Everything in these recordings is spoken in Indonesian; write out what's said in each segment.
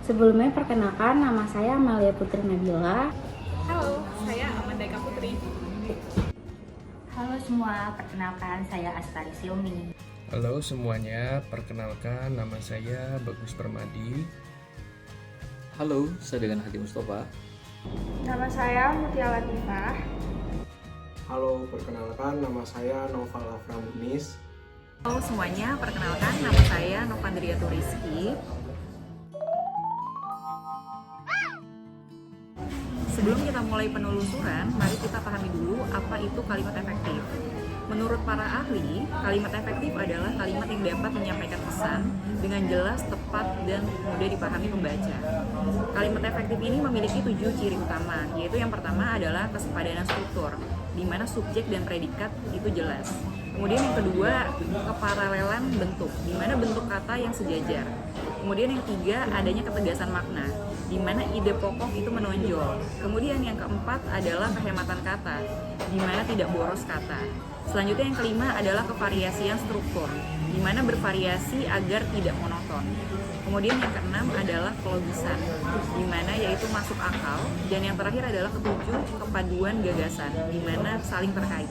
Sebelumnya perkenalkan, nama saya Amalia Putri Nabila. Halo, saya Amanda Eka Putri. Halo semua, perkenalkan saya Astari Silmi. Halo semuanya, perkenalkan nama saya Bagus Permadi. Halo, saya dengan Hadi Mustafa. Nama saya Mutia Latifah. Halo, perkenalkan nama saya Noval Afra Munis. Halo semuanya, perkenalkan nama saya Novandria Turiski. Sebelum kita mulai penelusuran, mari kita pahami dulu apa itu kalimat efektif. Menurut para ahli, kalimat efektif adalah kalimat yang dapat menyampaikan pesan dengan jelas, tepat, dan mudah dipahami pembaca. Kalimat efektif ini memiliki 7 ciri utama, yaitu yang pertama adalah kesepadanan struktur, di mana subjek dan predikat itu jelas. Kemudian yang kedua, keparalelan bentuk, di mana bentuk kata yang sejajar. Kemudian yang ketiga, adanya ketegasan makna, di mana ide pokok itu menonjol. Kemudian yang keempat adalah kehematan kata, di mana tidak boros kata. Selanjutnya yang kelima adalah kevariasian struktur, di mana bervariasi agar tidak monoton. Kemudian yang keenam adalah kelogisan, di mana yaitu masuk akal. Dan yang terakhir adalah ketujuh, kepaduan gagasan, di mana saling terkait.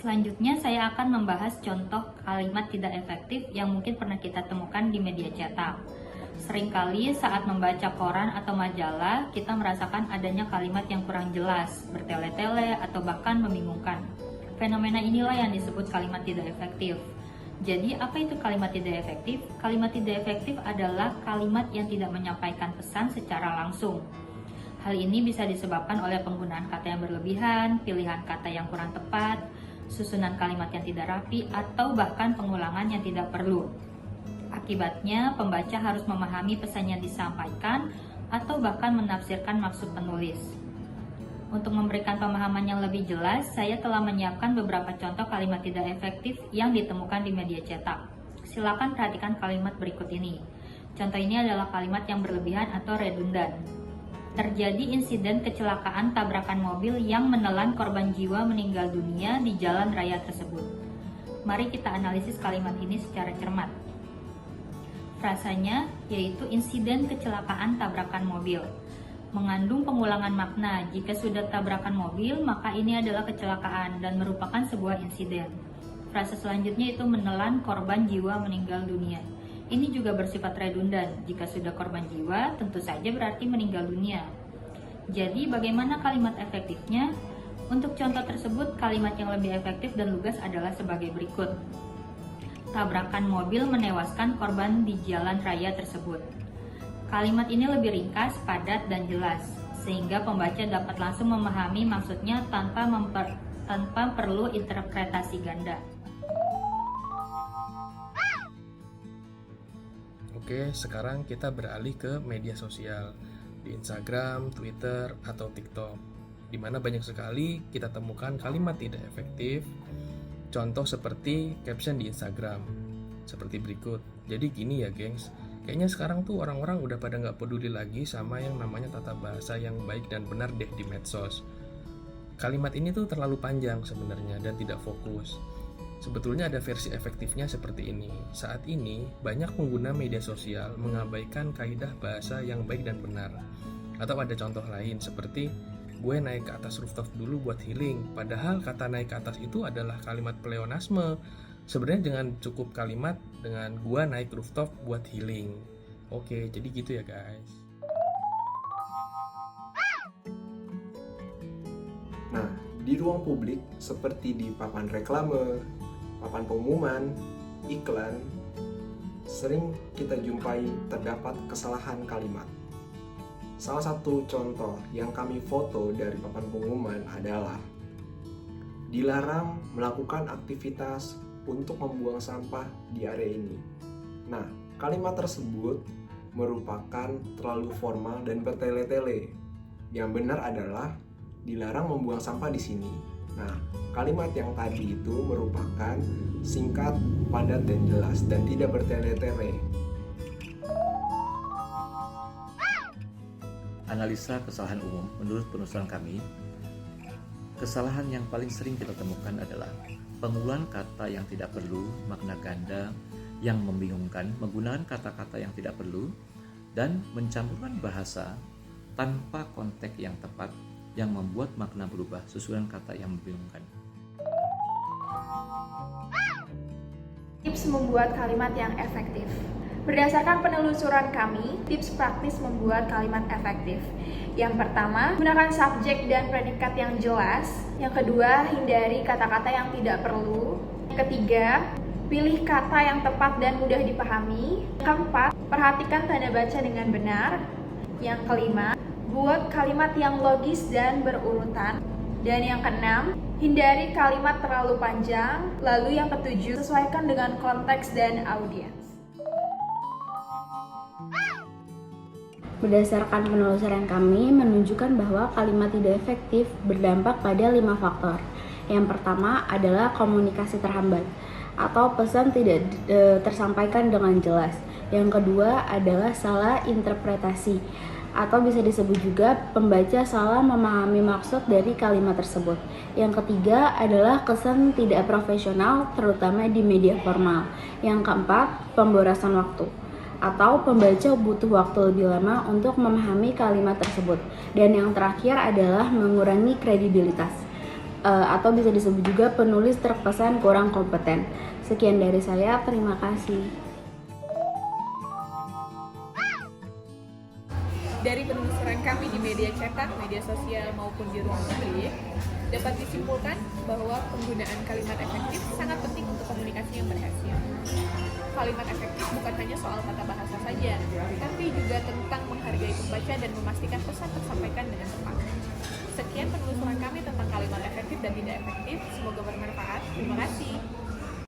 Selanjutnya saya akan membahas contoh kalimat tidak efektif yang mungkin pernah kita temukan di media cetak. Seringkali saat membaca koran atau majalah, kita merasakan adanya kalimat yang kurang jelas, bertele-tele, atau bahkan membingungkan. Fenomena inilah yang disebut kalimat tidak efektif. Jadi, apa itu kalimat tidak efektif? Kalimat tidak efektif adalah kalimat yang tidak menyampaikan pesan secara langsung. Hal ini bisa disebabkan oleh penggunaan kata yang berlebihan, pilihan kata yang kurang tepat, susunan kalimat yang tidak rapi, atau bahkan pengulangan yang tidak perlu. Akibatnya, pembaca harus memahami pesan yang disampaikan atau bahkan menafsirkan maksud penulis. Untuk memberikan pemahaman yang lebih jelas, saya telah menyiapkan beberapa contoh kalimat tidak efektif yang ditemukan di media cetak. Silakan perhatikan kalimat berikut ini. Contoh ini adalah kalimat yang berlebihan atau redundan. Terjadi insiden kecelakaan tabrakan mobil yang menelan korban jiwa meninggal dunia di jalan raya tersebut. Mari kita analisis kalimat ini secara cermat. Frasanya yaitu insiden kecelakaan tabrakan mobil. Mengandung pengulangan makna, jika sudah tabrakan mobil, maka ini adalah kecelakaan dan merupakan sebuah insiden. Frasa selanjutnya itu menelan korban jiwa meninggal dunia. Ini juga bersifat redundan, jika sudah korban jiwa, tentu saja berarti meninggal dunia. Jadi bagaimana kalimat efektifnya? Untuk contoh tersebut, kalimat yang lebih efektif dan lugas adalah sebagai berikut. Tabrakan mobil menewaskan korban di jalan raya tersebut. Kalimat ini lebih ringkas, padat, dan jelas, sehingga pembaca dapat langsung memahami maksudnya tanpa perlu interpretasi ganda. Oke, sekarang kita beralih ke media sosial di Instagram, Twitter, atau TikTok, di mana banyak sekali kita temukan kalimat tidak efektif. Contoh seperti caption di Instagram, seperti berikut. Jadi gini ya gengs, kayaknya sekarang tuh orang-orang udah pada nggak peduli lagi sama yang namanya tata bahasa yang baik dan benar deh di medsos. Kalimat ini tuh terlalu panjang sebenarnya dan tidak fokus. Sebetulnya ada versi efektifnya seperti ini. Saat ini, banyak pengguna media sosial mengabaikan kaidah bahasa yang baik dan benar. Atau ada contoh lain seperti, gue naik ke atas rooftop dulu buat healing. Padahal kata naik ke atas itu adalah kalimat pleonasme. Sebenarnya dengan cukup kalimat dengan gue naik rooftop buat healing. Oke, jadi gitu ya guys. Nah, di ruang publik seperti di papan reklame, papan pengumuman, iklan, sering kita jumpai terdapat kesalahan kalimat. Salah satu contoh yang kami foto dari papan pengumuman adalah dilarang melakukan aktivitas untuk membuang sampah di area ini. Nah, kalimat tersebut merupakan terlalu formal dan bertele-tele. Yang benar adalah dilarang membuang sampah di sini. Nah, kalimat yang tadi itu merupakan singkat, padat, dan jelas, dan tidak bertele-tele. Analisa kesalahan umum menurut penelusuran kami, Kesalahan yang paling sering kita temukan adalah penggunaan kata yang tidak perlu, makna ganda yang membingungkan, menggunakan kata-kata yang tidak perlu, dan mencampurkan bahasa tanpa konteks yang tepat yang membuat makna berubah susunan kata yang membingungkan. Tips membuat kalimat yang efektif. Berdasarkan penelusuran kami, tips praktis membuat kalimat efektif. Yang pertama, gunakan subjek dan predikat yang jelas. Yang kedua, hindari kata-kata yang tidak perlu. Yang ketiga, pilih kata yang tepat dan mudah dipahami. Yang keempat, perhatikan tanda baca dengan benar. Yang kelima, buat kalimat yang logis dan berurutan. Dan yang keenam, hindari kalimat terlalu panjang. Lalu yang ketujuh, sesuaikan dengan konteks dan audiens. Berdasarkan penelusuran kami menunjukkan bahwa kalimat tidak efektif berdampak pada 5 faktor. Yang pertama adalah komunikasi terhambat atau pesan tidak tersampaikan dengan jelas. Yang kedua adalah salah interpretasi atau bisa disebut juga pembaca salah memahami maksud dari kalimat tersebut. Yang ketiga adalah kesan tidak profesional terutama di media formal. Yang keempat, pemborosan waktu atau pembaca butuh waktu lebih lama untuk memahami kalimat tersebut. Dan yang terakhir adalah mengurangi kredibilitas atau bisa disebut juga penulis terkesan kurang kompeten. Sekian dari saya, terima kasih. Dari penelusuran kami di media cetak, media sosial maupun di ruang publik, dapat disimpulkan bahwa penggunaan kalimat efektif sangat penting untuk komunikasi yang berhasil. Kalimat efektif bukan hanya soal tata bahasa saja, tapi juga tentang menghargai pembaca dan memastikan pesan tersampaikan dengan tepat. Sekian penelusuran kami tentang kalimat efektif dan tidak efektif. Semoga bermanfaat. Terima kasih.